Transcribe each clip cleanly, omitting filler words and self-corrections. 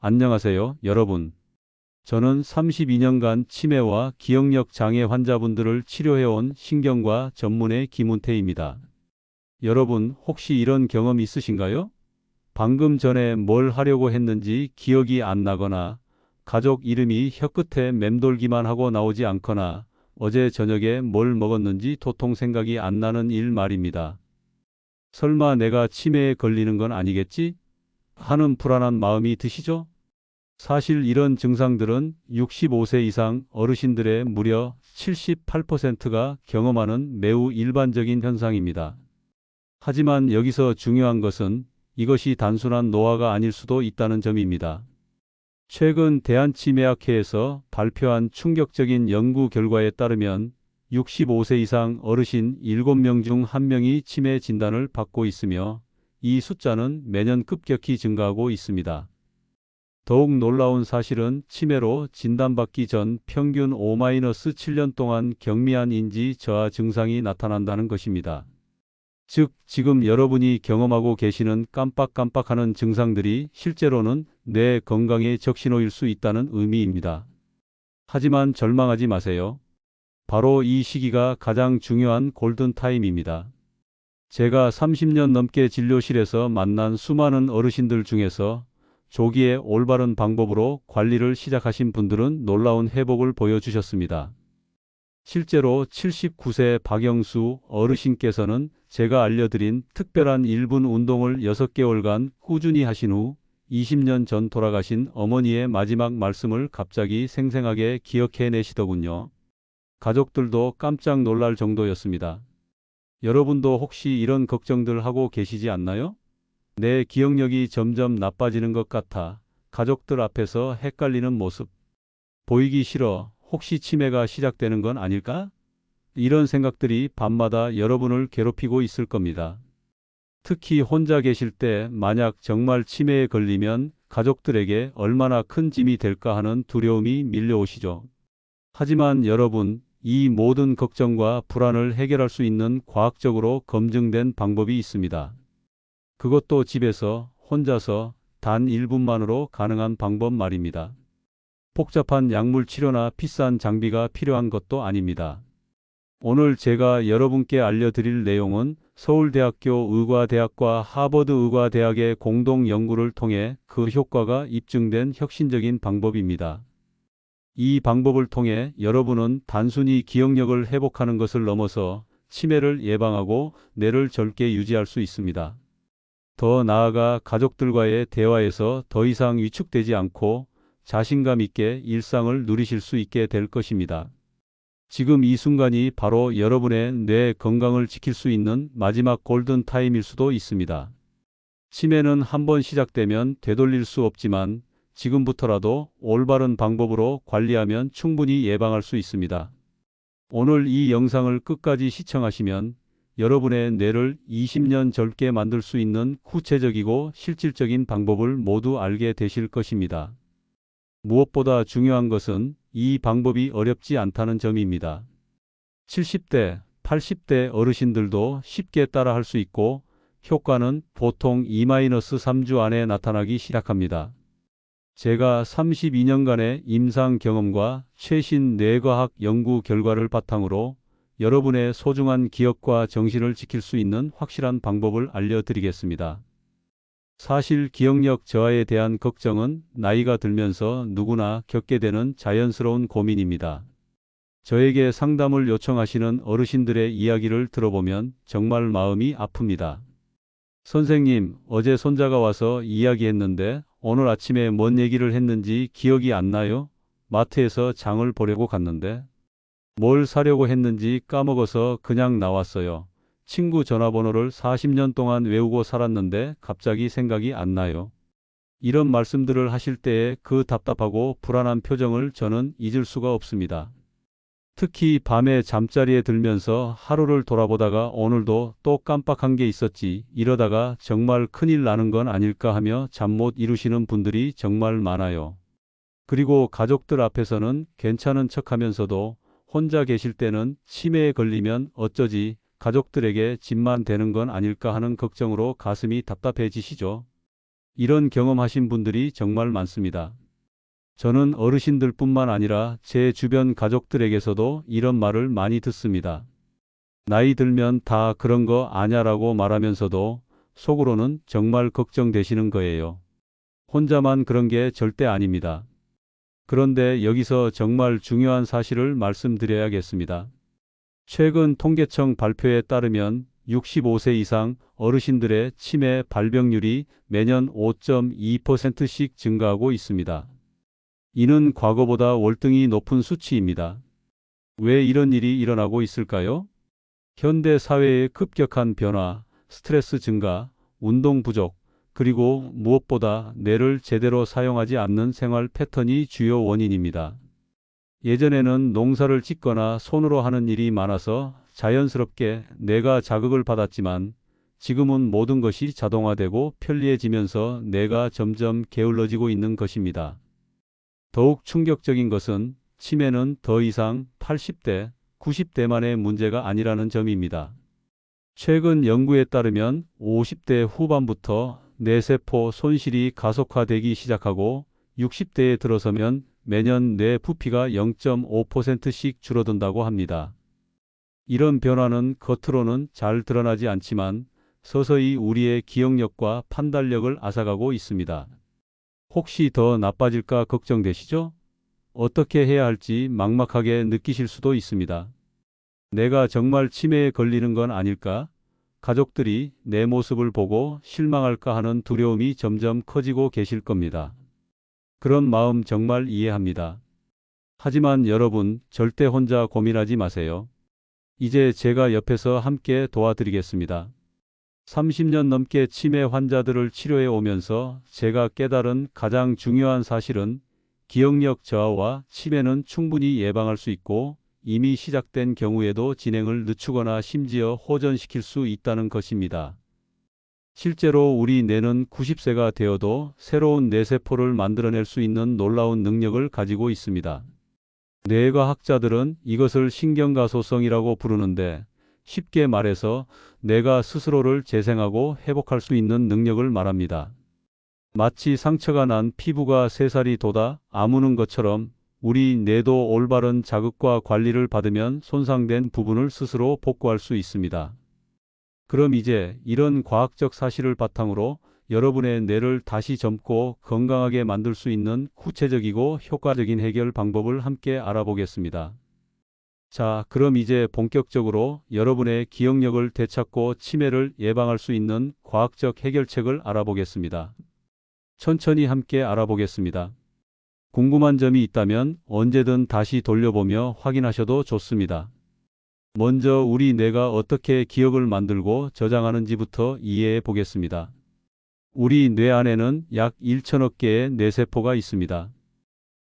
안녕하세요, 여러분. 저는 32년간 치매와 기억력 장애 환자분들을 치료해온 신경과 전문의 김운태입니다. 여러분, 혹시 이런 경험 있으신가요? 방금 전에 뭘 하려고 했는지 기억이 안 나거나, 가족 이름이 혀끝에 맴돌기만 하고 나오지 않거나, 어제 저녁에 뭘 먹었는지 도통 생각이 안 나는 일 말입니다. 설마 내가 치매에 걸리는 건 아니겠지? 하는 불안한 마음이 드시죠? 사실 이런 증상들은 65세 이상 어르신들의 무려 78%가 경험하는 매우 일반적인 현상입니다. 하지만 여기서 중요한 것은 이것이 단순한 노화가 아닐 수도 있다는 점입니다. 최근 대한치매학회에서 발표한 충격적인 연구 결과에 따르면 65세 이상 어르신 7명 중 1명이 치매 진단을 받고 있으며 이 숫자는 매년 급격히 증가하고 있습니다. 더욱 놀라운 사실은 치매로 진단받기 전 평균 5-7년 동안 경미한 인지 저하 증상이 나타난다는 것입니다. 즉, 지금 여러분이 경험하고 계시는 깜빡깜빡하는 증상들이 실제로는 뇌 건강의 적신호일 수 있다는 의미입니다. 하지만 절망하지 마세요. 바로 이 시기가 가장 중요한 골든타임입니다. 제가 30년 넘게 진료실에서 만난 수많은 어르신들 중에서 조기에 올바른 방법으로 관리를 시작하신 분들은 놀라운 회복을 보여주셨습니다. 실제로 79세 박영수 어르신께서는 제가 알려드린 특별한 1분 운동을 6개월간 꾸준히 하신 후 20년 전 돌아가신 어머니의 마지막 말씀을 갑자기 생생하게 기억해내시더군요. 가족들도 깜짝 놀랄 정도였습니다. 여러분도 혹시 이런 걱정들 하고 계시지 않나요? 내 기억력이 점점 나빠지는 것 같아 가족들 앞에서 헷갈리는 모습. 보이기 싫어. 혹시 치매가 시작되는 건 아닐까? 이런 생각들이 밤마다 여러분을 괴롭히고 있을 겁니다. 특히 혼자 계실 때 만약 정말 치매에 걸리면 가족들에게 얼마나 큰 짐이 될까 하는 두려움이 밀려오시죠. 하지만 여러분, 이 모든 걱정과 불안을 해결할 수 있는 과학적으로 검증된 방법이 있습니다. 그것도 집에서 혼자서 단 1분만으로 가능한 방법 말입니다. 복잡한 약물 치료나 비싼 장비가 필요한 것도 아닙니다. 오늘 제가 여러분께 알려드릴 내용은 서울대학교 의과대학과 하버드 의과대학의 공동 연구를 통해 그 효과가 입증된 혁신적인 방법입니다. 이 방법을 통해 여러분은 단순히 기억력을 회복하는 것을 넘어서 치매를 예방하고 뇌를 젊게 유지할 수 있습니다. 더 나아가 가족들과의 대화에서 더 이상 위축되지 않고 자신감 있게 일상을 누리실 수 있게 될 것입니다. 지금 이 순간이 바로 여러분의 뇌 건강을 지킬 수 있는 마지막 골든 타임일 수도 있습니다. 치매는 한번 시작되면 되돌릴 수 없지만 지금부터라도 올바른 방법으로 관리하면 충분히 예방할 수 있습니다. 오늘 이 영상을 끝까지 시청하시면 여러분의 뇌를 20년 젊게 만들 수 있는 구체적이고 실질적인 방법을 모두 알게 되실 것입니다. 무엇보다 중요한 것은 이 방법이 어렵지 않다는 점입니다. 70대, 80대 어르신들도 쉽게 따라할 수 있고 효과는 보통 2-3주 안에 나타나기 시작합니다. 제가 32년간의 임상 경험과 최신 뇌과학 연구 결과를 바탕으로 여러분의 소중한 기억과 정신을 지킬 수 있는 확실한 방법을 알려드리겠습니다. 사실 기억력 저하에 대한 걱정은 나이가 들면서 누구나 겪게 되는 자연스러운 고민입니다. 저에게 상담을 요청하시는 어르신들의 이야기를 들어보면 정말 마음이 아픕니다. 선생님, 어제 손자가 와서 이야기했는데 오늘 아침에 뭔 얘기를 했는지 기억이 안 나요? 마트에서 장을 보려고 갔는데 뭘 사려고 했는지 까먹어서 그냥 나왔어요. 친구 전화번호를 40년 동안 외우고 살았는데 갑자기 생각이 안 나요. 이런 말씀들을 하실 때의 그 답답하고 불안한 표정을 저는 잊을 수가 없습니다. 특히 밤에 잠자리에 들면서 하루를 돌아보다가 오늘도 또 깜빡한 게 있었지, 이러다가 정말 큰일 나는 건 아닐까 하며 잠 못 이루시는 분들이 정말 많아요. 그리고 가족들 앞에서는 괜찮은 척하면서도 혼자 계실 때는 치매에 걸리면 어쩌지, 가족들에게 짐만 되는 건 아닐까 하는 걱정으로 가슴이 답답해지시죠. 이런 경험하신 분들이 정말 많습니다. 저는 어르신들뿐만 아니라 제 주변 가족들에게서도 이런 말을 많이 듣습니다. 나이 들면 다 그런 거 아냐라고 말하면서도 속으로는 정말 걱정되시는 거예요. 혼자만 그런 게 절대 아닙니다. 그런데 여기서 정말 중요한 사실을 말씀드려야겠습니다. 최근 통계청 발표에 따르면 65세 이상 어르신들의 치매 발병률이 매년 5.2%씩 증가하고 있습니다. 이는 과거보다 월등히 높은 수치입니다. 왜 이런 일이 일어나고 있을까요? 현대 사회의 급격한 변화, 스트레스 증가, 운동 부족, 그리고 무엇보다 뇌를 제대로 사용하지 않는 생활 패턴이 주요 원인입니다. 예전에는 농사를 짓거나 손으로 하는 일이 많아서 자연스럽게 뇌가 자극을 받았지만 지금은 모든 것이 자동화되고 편리해지면서 뇌가 점점 게을러지고 있는 것입니다. 더욱 충격적인 것은 치매는 더 이상 80대, 90대만의 문제가 아니라는 점입니다. 최근 연구에 따르면 50대 후반부터 뇌세포 손실이 가속화되기 시작하고 60대에 들어서면 매년 뇌 부피가 0.5%씩 줄어든다고 합니다. 이런 변화는 겉으로는 잘 드러나지 않지만 서서히 우리의 기억력과 판단력을 앗아가고 있습니다. 혹시 더 나빠질까 걱정되시죠? 어떻게 해야 할지 막막하게 느끼실 수도 있습니다. 내가 정말 치매에 걸리는 건 아닐까? 가족들이 내 모습을 보고 실망할까 하는 두려움이 점점 커지고 계실 겁니다. 그런 마음 정말 이해합니다. 하지만 여러분, 절대 혼자 고민하지 마세요. 이제 제가 옆에서 함께 도와드리겠습니다. 30년 넘게 치매 환자들을 치료해 오면서 제가 깨달은 가장 중요한 사실은 기억력 저하와 치매는 충분히 예방할 수 있고 이미 시작된 경우에도 진행을 늦추거나 심지어 호전시킬 수 있다는 것입니다. 실제로 우리 뇌는 90세가 되어도 새로운 뇌세포를 만들어낼 수 있는 놀라운 능력을 가지고 있습니다. 뇌과학자들은 이것을 신경가소성이라고 부르는데 쉽게 말해서 뇌가 스스로를 재생하고 회복할 수 있는 능력을 말합니다. 마치 상처가 난 피부가 새살이 돋아 아무는 것처럼 우리 뇌도 올바른 자극과 관리를 받으면 손상된 부분을 스스로 복구할 수 있습니다. 그럼 이제 이런 과학적 사실을 바탕으로 여러분의 뇌를 다시 젊고 건강하게 만들 수 있는 구체적이고 효과적인 해결 방법을 함께 알아보겠습니다. 자, 그럼 이제 본격적으로 여러분의 기억력을 되찾고 치매를 예방할 수 있는 과학적 해결책을 알아보겠습니다. 천천히 함께 알아보겠습니다. 궁금한 점이 있다면 언제든 다시 돌려보며 확인하셔도 좋습니다. 먼저 우리 뇌가 어떻게 기억을 만들고 저장하는지부터 이해해 보겠습니다. 우리 뇌 안에는 약 1천억 개의 뇌세포가 있습니다.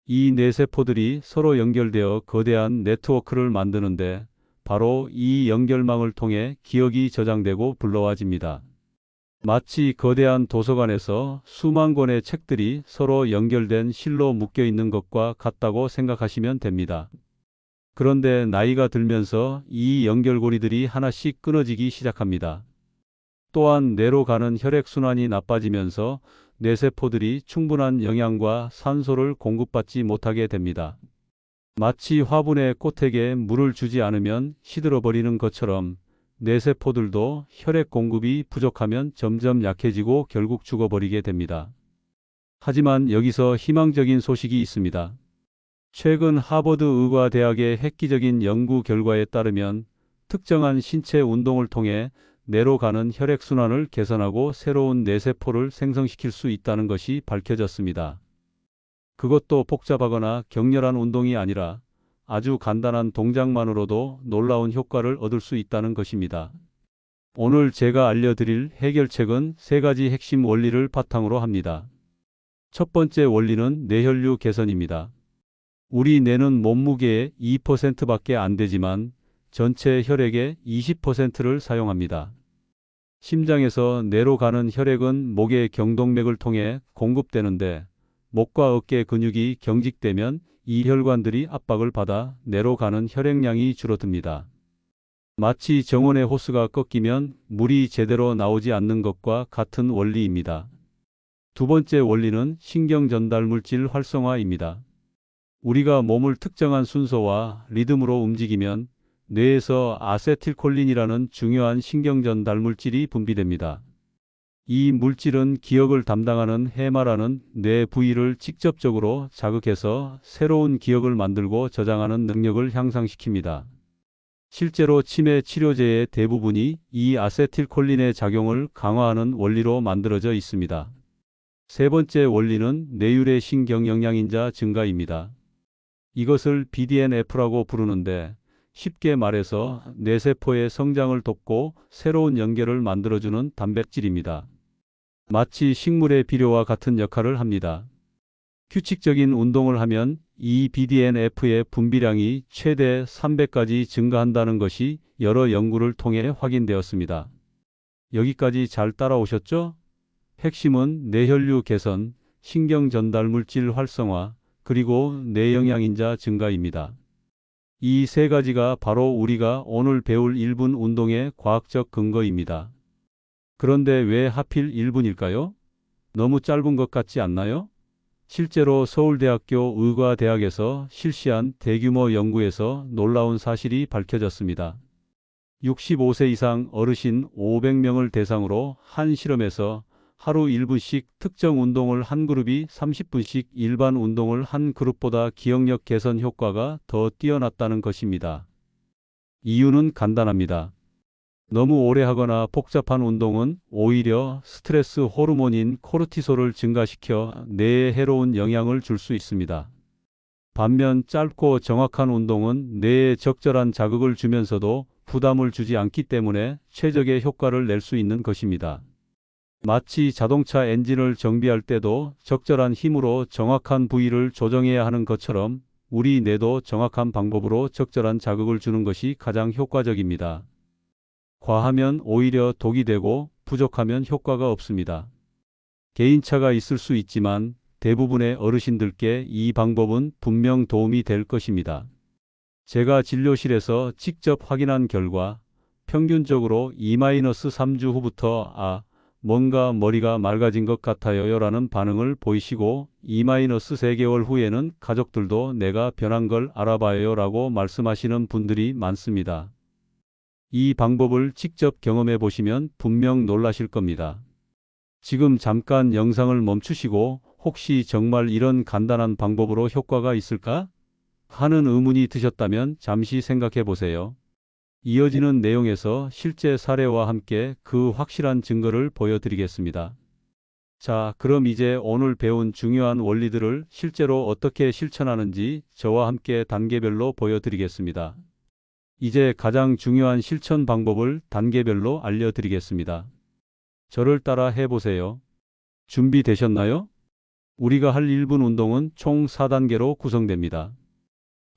이 뇌세포들이 서로 연결되어 거대한 네트워크를 만드는데 바로 이 연결망을 통해 기억이 저장되고 불러와집니다. 마치 거대한 도서관에서 수만 권의 책들이 서로 연결된 실로 묶여 있는 것과 같다고 생각하시면 됩니다. 그런데 나이가 들면서 이 연결고리들이 하나씩 끊어지기 시작합니다. 또한 뇌로 가는 혈액순환이 나빠지면서 뇌세포들이 충분한 영양과 산소를 공급받지 못하게 됩니다. 마치 화분의 꽃에게 물을 주지 않으면 시들어버리는 것처럼 뇌세포들도 혈액 공급이 부족하면 점점 약해지고 결국 죽어버리게 됩니다. 하지만 여기서 희망적인 소식이 있습니다. 최근 하버드 의과대학의 획기적인 연구 결과에 따르면 특정한 신체 운동을 통해 뇌로 가는 혈액순환을 개선하고 새로운 뇌세포를 생성시킬 수 있다는 것이 밝혀졌습니다. 그것도 복잡하거나 격렬한 운동이 아니라 아주 간단한 동작만으로도 놀라운 효과를 얻을 수 있다는 것입니다. 오늘 제가 알려드릴 해결책은 세 가지 핵심 원리를 바탕으로 합니다. 첫 번째 원리는 뇌혈류 개선입니다. 우리 뇌는 몸무게의 2%밖에 안 되지만 전체 혈액의 20%를 사용합니다. 심장에서 뇌로 가는 혈액은 목의 경동맥을 통해 공급되는데 목과 어깨 근육이 경직되면 이 혈관들이 압박을 받아 뇌로 가는 혈액량이 줄어듭니다. 마치 정원의 호스가 꺾이면 물이 제대로 나오지 않는 것과 같은 원리입니다. 두 번째 원리는 신경 전달 물질 활성화입니다. 우리가 몸을 특정한 순서와 리듬으로 움직이면 뇌에서 아세틸콜린이라는 중요한 신경 전달 물질이 분비됩니다. 이 물질은 기억을 담당하는 해마라는 뇌 부위를 직접적으로 자극해서 새로운 기억을 만들고 저장하는 능력을 향상시킵니다. 실제로 치매 치료제의 대부분이 이 아세틸콜린의 작용을 강화하는 원리로 만들어져 있습니다. 세 번째 원리는 뇌율의 신경 영양인자 증가입니다. 이것을 BDNF라고 부르는데 쉽게 말해서 뇌세포의 성장을 돕고 새로운 연결을 만들어주는 단백질입니다. 마치 식물의 비료와 같은 역할을 합니다. 규칙적인 운동을 하면 이 BDNF의 분비량이 최대 300까지 증가한다는 것이 여러 연구를 통해 확인되었습니다. 여기까지 잘 따라오셨죠? 핵심은 뇌혈류 개선, 신경 전달 물질 활성화, 그리고 뇌영양인자 증가입니다. 이 세 가지가 바로 우리가 오늘 배울 1분 운동의 과학적 근거입니다. 그런데 왜 하필 1분일까요? 너무 짧은 것 같지 않나요? 실제로 서울대학교 의과대학에서 실시한 대규모 연구에서 놀라운 사실이 밝혀졌습니다. 65세 이상 어르신 500명을 대상으로 한 실험에서 하루 1분씩 특정 운동을 한 그룹이 30분씩 일반 운동을 한 그룹보다 기억력 개선 효과가 더 뛰어났다는 것입니다. 이유는 간단합니다. 너무 오래 하거나 복잡한 운동은 오히려 스트레스 호르몬인 코르티솔을 증가시켜 뇌에 해로운 영향을 줄 수 있습니다. 반면 짧고 정확한 운동은 뇌에 적절한 자극을 주면서도 부담을 주지 않기 때문에 최적의 효과를 낼 수 있는 것입니다. 마치 자동차 엔진을 정비할 때도 적절한 힘으로 정확한 부위를 조정해야 하는 것처럼 우리 뇌도 정확한 방법으로 적절한 자극을 주는 것이 가장 효과적입니다. 과하면 오히려 독이 되고 부족하면 효과가 없습니다. 개인차가 있을 수 있지만 대부분의 어르신들께 이 방법은 분명 도움이 될 것입니다. 제가 진료실에서 직접 확인한 결과 평균적으로 2-3주 후부터 뭔가 머리가 맑아진 것 같아요 라는 반응을 보이시고 2-3개월 후에는 가족들도 내가 변한 걸 알아봐요 라고 말씀하시는 분들이 많습니다. 이 방법을 직접 경험해 보시면 분명 놀라실 겁니다. 지금 잠깐 영상을 멈추시고 혹시 정말 이런 간단한 방법으로 효과가 있을까? 하는 의문이 드셨다면 잠시 생각해 보세요. 이어지는 내용에서 실제 사례와 함께 그 확실한 증거를 보여드리겠습니다. 자, 그럼 이제 오늘 배운 중요한 원리들을 실제로 어떻게 실천하는지 저와 함께 단계별로 보여드리겠습니다. 이제 가장 중요한 실천 방법을 단계별로 알려드리겠습니다. 저를 따라 해보세요. 준비되셨나요? 우리가 할 1분 운동은 총 4단계로 구성됩니다.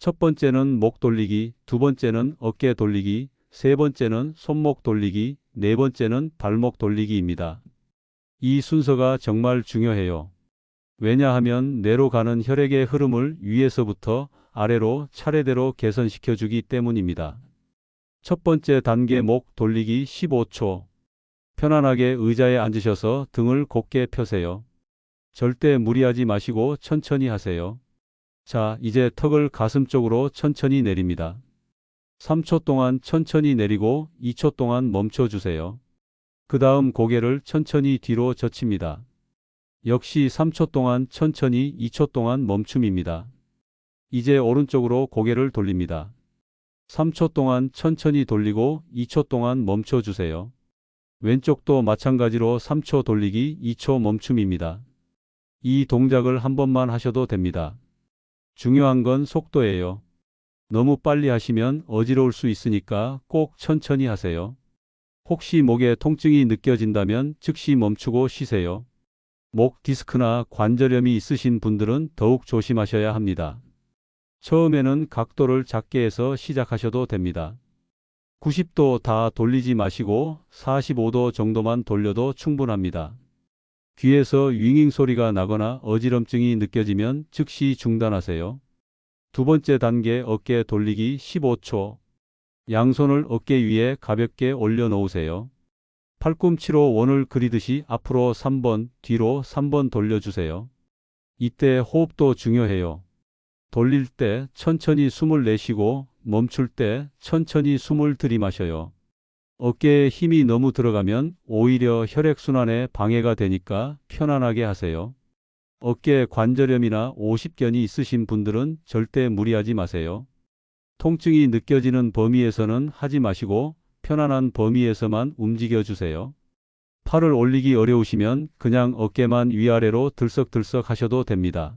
첫 번째는 목 돌리기, 두 번째는 어깨 돌리기, 세 번째는 손목 돌리기, 네 번째는 발목 돌리기입니다. 이 순서가 정말 중요해요. 왜냐하면 뇌로 가는 혈액의 흐름을 위에서부터 아래로 차례대로 개선시켜 주기 때문입니다. 첫 번째 단계 목 돌리기 15초. 편안하게 의자에 앉으셔서 등을 곧게 펴세요. 절대 무리하지 마시고 천천히 하세요. 자, 이제 턱을 가슴 쪽으로 천천히 내립니다. 3초 동안 천천히 내리고 2초 동안 멈춰주세요. 그 다음 고개를 천천히 뒤로 젖힙니다. 역시 3초 동안 천천히 2초 동안 멈춤입니다. 이제 오른쪽으로 고개를 돌립니다. 3초 동안 천천히 돌리고 2초 동안 멈춰주세요. 왼쪽도 마찬가지로 3초 돌리기 2초 멈춤입니다. 이 동작을 한 번만 하셔도 됩니다. 중요한 건 속도예요. 너무 빨리 하시면 어지러울 수 있으니까 꼭 천천히 하세요. 혹시 목에 통증이 느껴진다면 즉시 멈추고 쉬세요. 목 디스크나 관절염이 있으신 분들은 더욱 조심하셔야 합니다. 처음에는 각도를 작게 해서 시작하셔도 됩니다. 90도 다 돌리지 마시고 45도 정도만 돌려도 충분합니다. 귀에서 윙윙 소리가 나거나 어지럼증이 느껴지면 즉시 중단하세요. 두 번째 단계 어깨 돌리기 15초. 양손을 어깨 위에 가볍게 올려놓으세요. 팔꿈치로 원을 그리듯이 앞으로 3번, 뒤로 3번 돌려주세요. 이때 호흡도 중요해요. 돌릴 때 천천히 숨을 내쉬고 멈출 때 천천히 숨을 들이마셔요. 어깨에 힘이 너무 들어가면 오히려 혈액순환에 방해가 되니까 편안하게 하세요. 어깨 관절염이나 오십견이 있으신 분들은 절대 무리하지 마세요. 통증이 느껴지는 범위에서는 하지 마시고 편안한 범위에서만 움직여 주세요. 팔을 올리기 어려우시면 그냥 어깨만 위아래로 들썩들썩 하셔도 됩니다.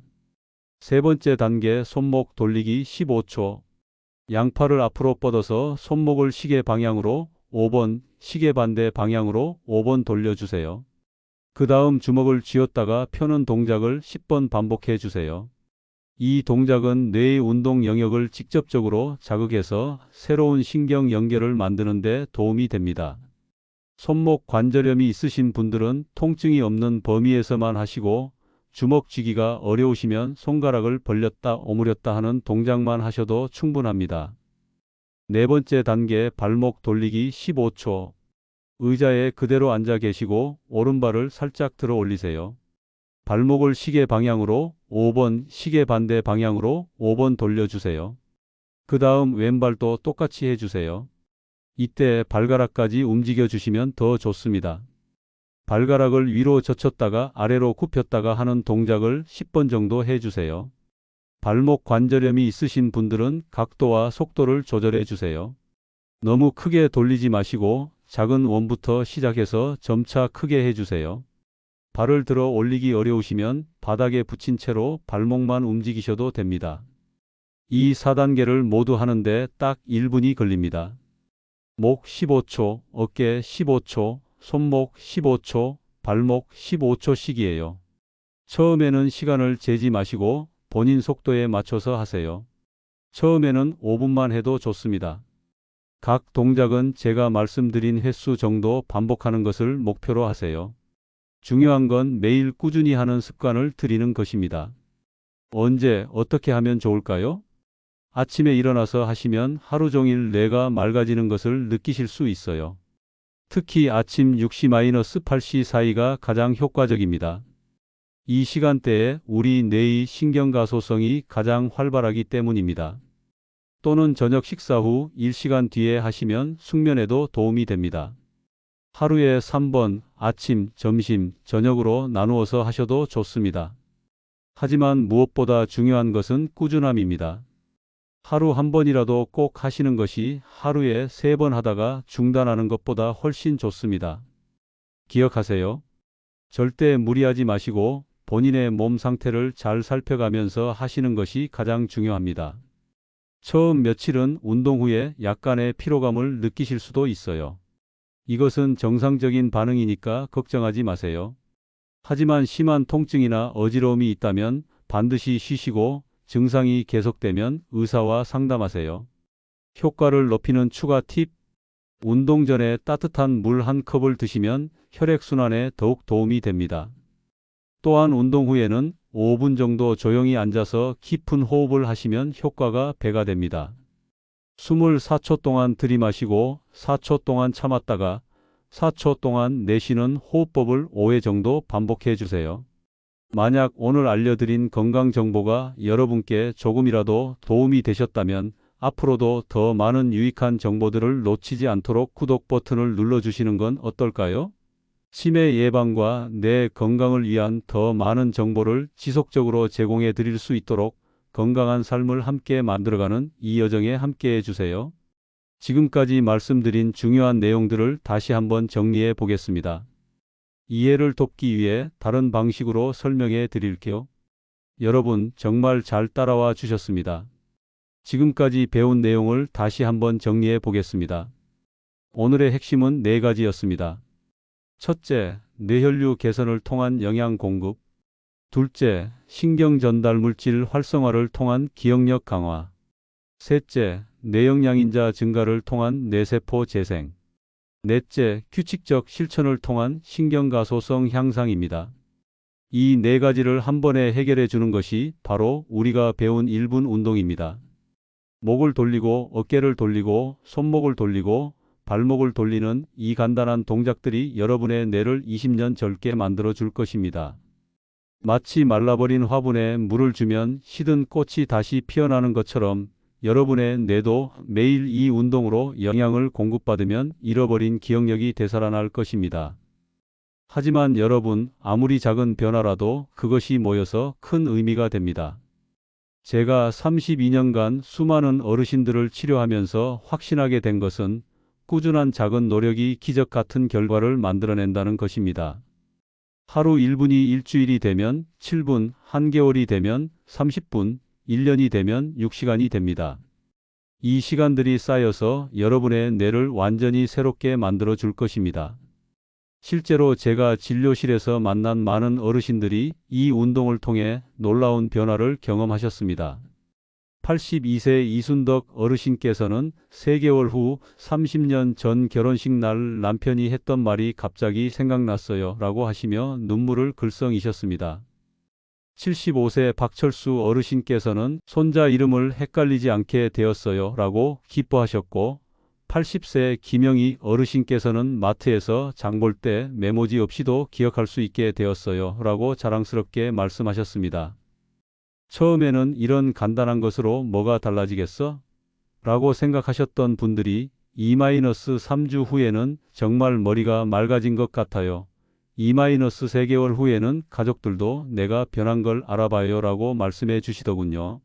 세 번째 단계 손목 돌리기 15초. 양팔을 앞으로 뻗어서 손목을 시계 방향으로 5번, 시계 반대 방향으로 5번 돌려주세요. 그 다음 주먹을 쥐었다가 펴는 동작을 10번 반복해 주세요. 이 동작은 뇌의 운동 영역을 직접적으로 자극해서 새로운 신경 연결을 만드는 데 도움이 됩니다. 손목 관절염이 있으신 분들은 통증이 없는 범위에서만 하시고 주먹 쥐기가 어려우시면 손가락을 벌렸다 오므렸다 하는 동작만 하셔도 충분합니다. 네 번째 단계 발목 돌리기 15초. 의자에 그대로 앉아 계시고 오른발을 살짝 들어 올리세요. 발목을 시계 방향으로 5번, 시계 반대 방향으로 5번 돌려주세요. 그 다음 왼발도 똑같이 해주세요. 이때 발가락까지 움직여 주시면 더 좋습니다. 발가락을 위로 젖혔다가 아래로 굽혔다가 하는 동작을 10번 정도 해주세요. 발목 관절염이 있으신 분들은 각도와 속도를 조절해 주세요. 너무 크게 돌리지 마시고 작은 원부터 시작해서 점차 크게 해주세요. 발을 들어 올리기 어려우시면 바닥에 붙인 채로 발목만 움직이셔도 됩니다. 이 4단계를 모두 하는데 딱 1분이 걸립니다. 목 15초, 어깨 15초, 손목 15초, 발목 15초씩이에요. 처음에는 시간을 재지 마시고 본인 속도에 맞춰서 하세요. 처음에는 5분만 해도 좋습니다. 각 동작은 제가 말씀드린 횟수 정도 반복하는 것을 목표로 하세요. 중요한 건 매일 꾸준히 하는 습관을 들이는 것입니다. 언제 어떻게 하면 좋을까요? 아침에 일어나서 하시면 하루 종일 뇌가 맑아지는 것을 느끼실 수 있어요. 특히 아침 6시-8시 사이가 가장 효과적입니다. 이 시간대에 우리 뇌의 신경가소성이 가장 활발하기 때문입니다. 또는 저녁 식사 후 1시간 뒤에 하시면 숙면에도 도움이 됩니다. 하루에 3번 아침, 점심, 저녁으로 나누어서 하셔도 좋습니다. 하지만 무엇보다 중요한 것은 꾸준함입니다. 하루 한 번이라도 꼭 하시는 것이 하루에 3번 하다가 중단하는 것보다 훨씬 좋습니다. 기억하세요. 절대 무리하지 마시고 본인의 몸 상태를 잘 살펴가면서 하시는 것이 가장 중요합니다. 처음 며칠은 운동 후에 약간의 피로감을 느끼실 수도 있어요. 이것은 정상적인 반응이니까 걱정하지 마세요. 하지만 심한 통증이나 어지러움이 있다면 반드시 쉬시고 증상이 계속되면 의사와 상담하세요. 효과를 높이는 추가 팁. 운동 전에 따뜻한 물 한 컵을 드시면 혈액순환에 더욱 도움이 됩니다. 또한 운동 후에는 5분 정도 조용히 앉아서 깊은 호흡을 하시면 효과가 배가 됩니다. 숨을 4초 동안 들이마시고 4초 동안 참았다가 4초 동안 내쉬는 호흡법을 5회 정도 반복해 주세요. 만약 오늘 알려드린 건강 정보가 여러분께 조금이라도 도움이 되셨다면 앞으로도 더 많은 유익한 정보들을 놓치지 않도록 구독 버튼을 눌러주시는 건 어떨까요? 치매 예방과 뇌 건강을 위한 더 많은 정보를 지속적으로 제공해 드릴 수 있도록 건강한 삶을 함께 만들어가는 이 여정에 함께해 주세요. 지금까지 말씀드린 중요한 내용들을 다시 한번 정리해 보겠습니다. 이해를 돕기 위해 다른 방식으로 설명해 드릴게요. 여러분 정말 잘 따라와 주셨습니다. 지금까지 배운 내용을 다시 한번 정리해 보겠습니다. 오늘의 핵심은 4가지였습니다. 첫째, 뇌혈류 개선을 통한 영양 공급. 둘째, 신경 전달 물질 활성화를 통한 기억력 강화. 셋째, 뇌영양인자 증가를 통한 뇌세포 재생. 넷째, 규칙적 실천을 통한 신경가소성 향상입니다. 이 4가지를 한 번에 해결해 주는 것이 바로 우리가 배운 1분 운동입니다. 목을 돌리고 어깨를 돌리고 손목을 돌리고 발목을 돌리는 이 간단한 동작들이 여러분의 뇌를 20년 젊게 만들어 줄 것입니다. 마치 말라버린 화분에 물을 주면 시든 꽃이 다시 피어나는 것처럼 여러분의 뇌도 매일 이 운동으로 영양을 공급받으면 잃어버린 기억력이 되살아날 것입니다. 하지만 여러분, 아무리 작은 변화라도 그것이 모여서 큰 의미가 됩니다. 제가 32년간 수많은 어르신들을 치료하면서 확신하게 된 것은 꾸준한 작은 노력이 기적 같은 결과를 만들어낸다는 것입니다. 하루 1분이 일주일이 되면 7분, 한개월이 되면 30분, 1년이 되면 6시간이 됩니다. 이 시간들이 쌓여서 여러분의 뇌를 완전히 새롭게 만들어 줄 것입니다. 실제로 제가 진료실에서 만난 많은 어르신들이 이 운동을 통해 놀라운 변화를 경험하셨습니다. 82세 이순덕 어르신께서는 3개월 후 30년 전 결혼식 날 남편이 했던 말이 갑자기 생각났어요 라고 하시며 눈물을 글썽이셨습니다. 75세 박철수 어르신께서는 손자 이름을 헷갈리지 않게 되었어요 라고 기뻐하셨고, 80세 김영희 어르신께서는 마트에서 장볼 때 메모지 없이도 기억할 수 있게 되었어요 라고 자랑스럽게 말씀하셨습니다. 처음에는 이런 간단한 것으로 뭐가 달라지겠어? 라고 생각하셨던 분들이 2-3주 후에는 정말 머리가 맑아진 것 같아요. 2-3개월 후에는 가족들도 내가 변한 걸 알아봐요 라고 말씀해 주시더군요.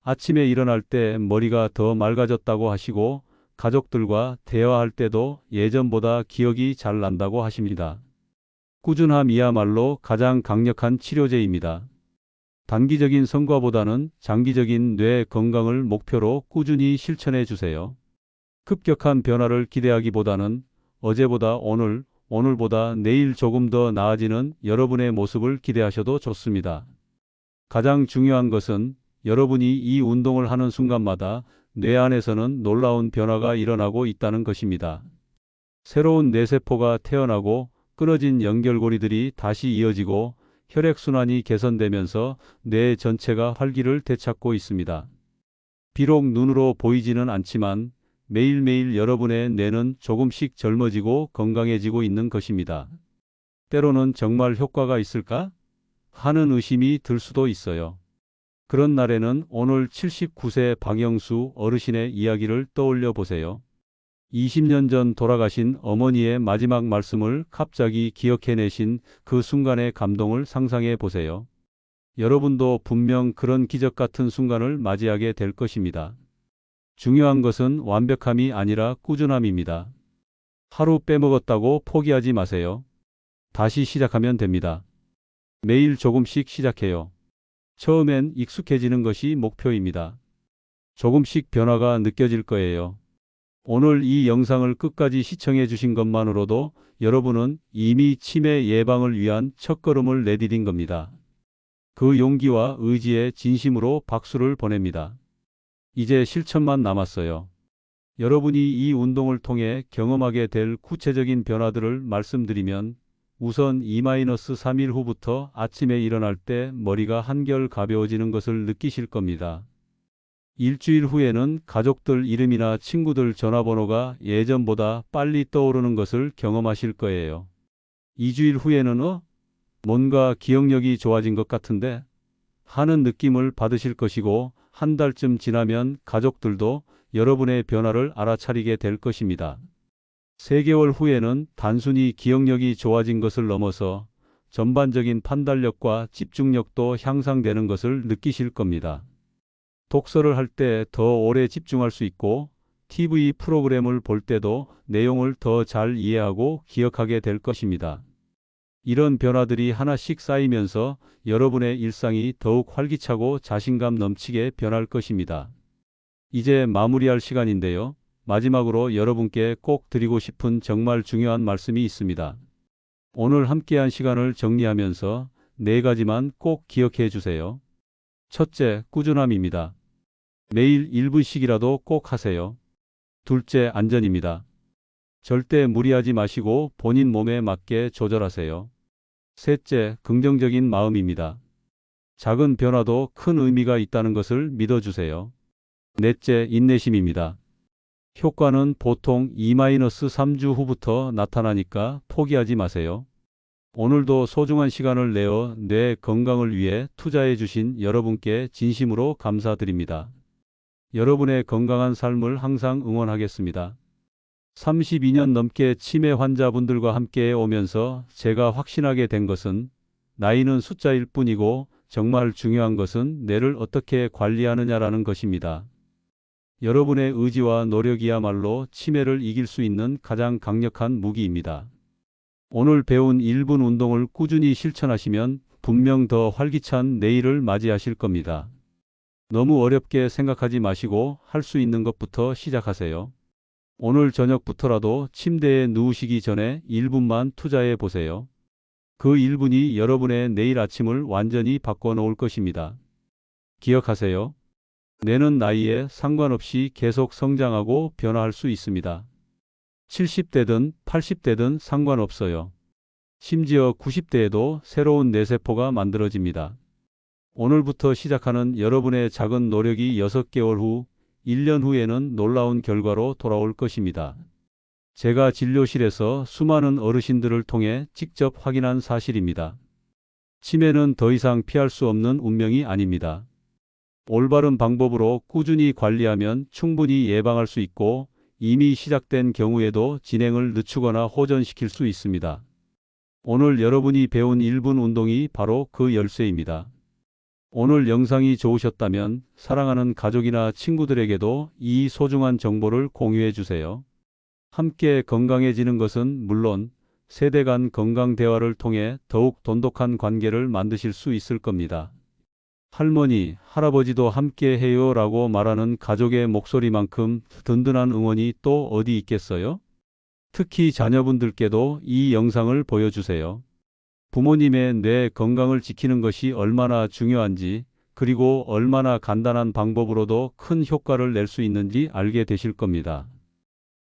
아침에 일어날 때 머리가 더 맑아졌다고 하시고, 가족들과 대화할 때도 예전보다 기억이 잘 난다고 하십니다. 꾸준함이야말로 가장 강력한 치료제입니다. 단기적인 성과보다는 장기적인 뇌 건강을 목표로 꾸준히 실천해 주세요. 급격한 변화를 기대하기보다는 어제보다 오늘, 오늘보다 내일 조금 더 나아지는 여러분의 모습을 기대하셔도 좋습니다. 가장 중요한 것은 여러분이 이 운동을 하는 순간마다 뇌 안에서는 놀라운 변화가 일어나고 있다는 것입니다. 새로운 뇌세포가 태어나고 끊어진 연결고리들이 다시 이어지고 혈액순환이 개선되면서 뇌 전체가 활기를 되찾고 있습니다. 비록 눈으로 보이지는 않지만 매일매일 여러분의 뇌는 조금씩 젊어지고 건강해지고 있는 것입니다. 때로는 정말 효과가 있을까? 하는 의심이 들 수도 있어요. 그런 날에는 오늘 79세 박영수 어르신의 이야기를 떠올려 보세요. 20년 전 돌아가신 어머니의 마지막 말씀을 갑자기 기억해내신 그 순간의 감동을 상상해 보세요. 여러분도 분명 그런 기적 같은 순간을 맞이하게 될 것입니다. 중요한 것은 완벽함이 아니라 꾸준함입니다. 하루 빼먹었다고 포기하지 마세요. 다시 시작하면 됩니다. 매일 조금씩 시작해요. 처음엔 익숙해지는 것이 목표입니다. 조금씩 변화가 느껴질 거예요. 오늘 이 영상을 끝까지 시청해 주신 것만으로도 여러분은 이미 치매 예방을 위한 첫걸음을 내디딘 겁니다. 그 용기와 의지에 진심으로 박수를 보냅니다. 이제 실천만 남았어요. 여러분이 이 운동을 통해 경험하게 될 구체적인 변화들을 말씀드리면, 우선 2-3일 후부터 아침에 일어날 때 머리가 한결 가벼워지는 것을 느끼실 겁니다. 일주일 후에는 가족들 이름이나 친구들 전화번호가 예전보다 빨리 떠오르는 것을 경험하실 거예요. 2주일 후에는 뭔가 기억력이 좋아진 것 같은데? 하는 느낌을 받으실 것이고, 한 달쯤 지나면 가족들도 여러분의 변화를 알아차리게 될 것입니다. 3개월 후에는 단순히 기억력이 좋아진 것을 넘어서 전반적인 판단력과 집중력도 향상되는 것을 느끼실 겁니다. 독서를 할 때 더 오래 집중할 수 있고, TV 프로그램을 볼 때도 내용을 더 잘 이해하고 기억하게 될 것입니다. 이런 변화들이 하나씩 쌓이면서 여러분의 일상이 더욱 활기차고 자신감 넘치게 변할 것입니다. 이제 마무리할 시간인데요. 마지막으로 여러분께 꼭 드리고 싶은 정말 중요한 말씀이 있습니다. 오늘 함께한 시간을 정리하면서 4가지만 꼭 기억해 주세요. 첫째, 꾸준함입니다. 매일 1분씩이라도 꼭 하세요. 둘째, 안전입니다. 절대 무리하지 마시고 본인 몸에 맞게 조절하세요. 셋째, 긍정적인 마음입니다. 작은 변화도 큰 의미가 있다는 것을 믿어주세요. 넷째, 인내심입니다. 효과는 보통 2-3주 후부터 나타나니까 포기하지 마세요. 오늘도 소중한 시간을 내어 뇌 건강을 위해 투자해 주신 여러분께 진심으로 감사드립니다. 여러분의 건강한 삶을 항상 응원하겠습니다. 32년 넘게 치매 환자분들과 함께 오면서 제가 확신하게 된 것은 나이는 숫자일 뿐이고 정말 중요한 것은 뇌를 어떻게 관리하느냐라는 것입니다. 여러분의 의지와 노력이야말로 치매를 이길 수 있는 가장 강력한 무기입니다. 오늘 배운 1분 운동을 꾸준히 실천하시면 분명 더 활기찬 내일을 맞이하실 겁니다. 너무 어렵게 생각하지 마시고 할 수 있는 것부터 시작하세요. 오늘 저녁부터라도 침대에 누우시기 전에 1분만 투자해 보세요. 그 1분이 여러분의 내일 아침을 완전히 바꿔놓을 것입니다. 기억하세요. 뇌는 나이에 상관없이 계속 성장하고 변화할 수 있습니다. 70대든 80대든 상관없어요. 심지어 90대에도 새로운 뇌세포가 만들어집니다. 오늘부터 시작하는 여러분의 작은 노력이 6개월 후, 1년 후에는 놀라운 결과로 돌아올 것입니다. 제가 진료실에서 수많은 어르신들을 통해 직접 확인한 사실입니다. 치매는 더 이상 피할 수 없는 운명이 아닙니다. 올바른 방법으로 꾸준히 관리하면 충분히 예방할 수 있고 이미 시작된 경우에도 진행을 늦추거나 호전시킬 수 있습니다. 오늘 여러분이 배운 1분 운동이 바로 그 열쇠입니다. 오늘 영상이 좋으셨다면 사랑하는 가족이나 친구들에게도 이 소중한 정보를 공유해 주세요. 함께 건강해지는 것은 물론 세대 간 건강 대화를 통해 더욱 돈독한 관계를 만드실 수 있을 겁니다. 할머니, 할아버지도 함께 해요 라고 말하는 가족의 목소리만큼 든든한 응원이 또 어디 있겠어요? 특히 자녀분들께도 이 영상을 보여주세요. 부모님의 뇌 건강을 지키는 것이 얼마나 중요한지, 그리고 얼마나 간단한 방법으로도 큰 효과를 낼 수 있는지 알게 되실 겁니다.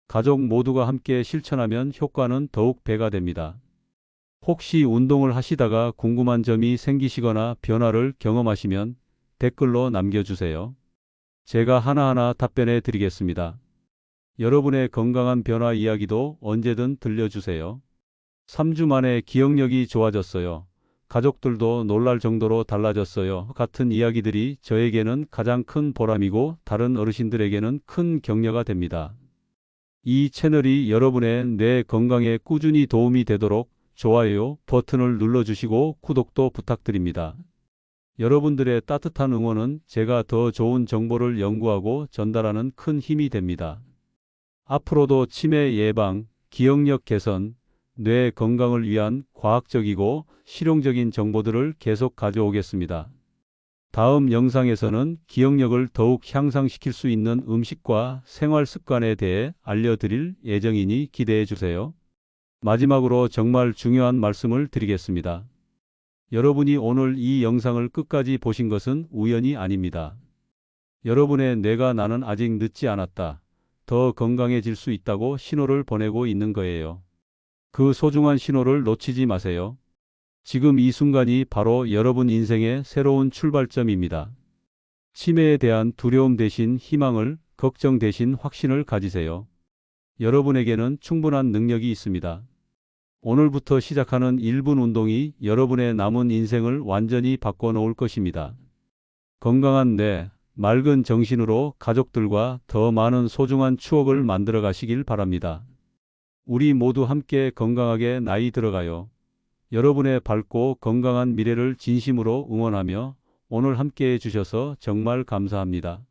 가족 모두가 함께 실천하면 효과는 더욱 배가 됩니다. 혹시 운동을 하시다가 궁금한 점이 생기시거나 변화를 경험하시면 댓글로 남겨주세요. 제가 하나하나 답변해 드리겠습니다. 여러분의 건강한 변화 이야기도 언제든 들려주세요. 3주 만에 기억력이 좋아졌어요. 가족들도 놀랄 정도로 달라졌어요. 같은 이야기들이 저에게는 가장 큰 보람이고 다른 어르신들에게는 큰 격려가 됩니다. 이 채널이 여러분의 뇌 건강에 꾸준히 도움이 되도록 좋아요 버튼을 눌러주시고 구독도 부탁드립니다. 여러분들의 따뜻한 응원은 제가 더 좋은 정보를 연구하고 전달하는 큰 힘이 됩니다. 앞으로도 치매 예방, 기억력 개선, 뇌 건강을 위한 과학적이고 실용적인 정보들을 계속 가져오겠습니다. 다음 영상에서는 기억력을 더욱 향상시킬 수 있는 음식과 생활 습관에 대해 알려드릴 예정이니 기대해 주세요. 마지막으로 정말 중요한 말씀을 드리겠습니다. 여러분이 오늘 이 영상을 끝까지 보신 것은 우연이 아닙니다. 여러분의 뇌가 나는 아직 늦지 않았다, 더 건강해질 수 있다고 신호를 보내고 있는 거예요. 그 소중한 신호를 놓치지 마세요. 지금 이 순간이 바로 여러분 인생의 새로운 출발점입니다. 치매에 대한 두려움 대신 희망을, 걱정 대신 확신을 가지세요. 여러분에게는 충분한 능력이 있습니다. 오늘부터 시작하는 1분 운동이 여러분의 남은 인생을 완전히 바꿔놓을 것입니다. 건강한 뇌, 맑은 정신으로 가족들과 더 많은 소중한 추억을 만들어 가시길 바랍니다. 우리 모두 함께 건강하게 나이 들어가요. 여러분의 밝고 건강한 미래를 진심으로 응원하며 오늘 함께 해주셔서 정말 감사합니다.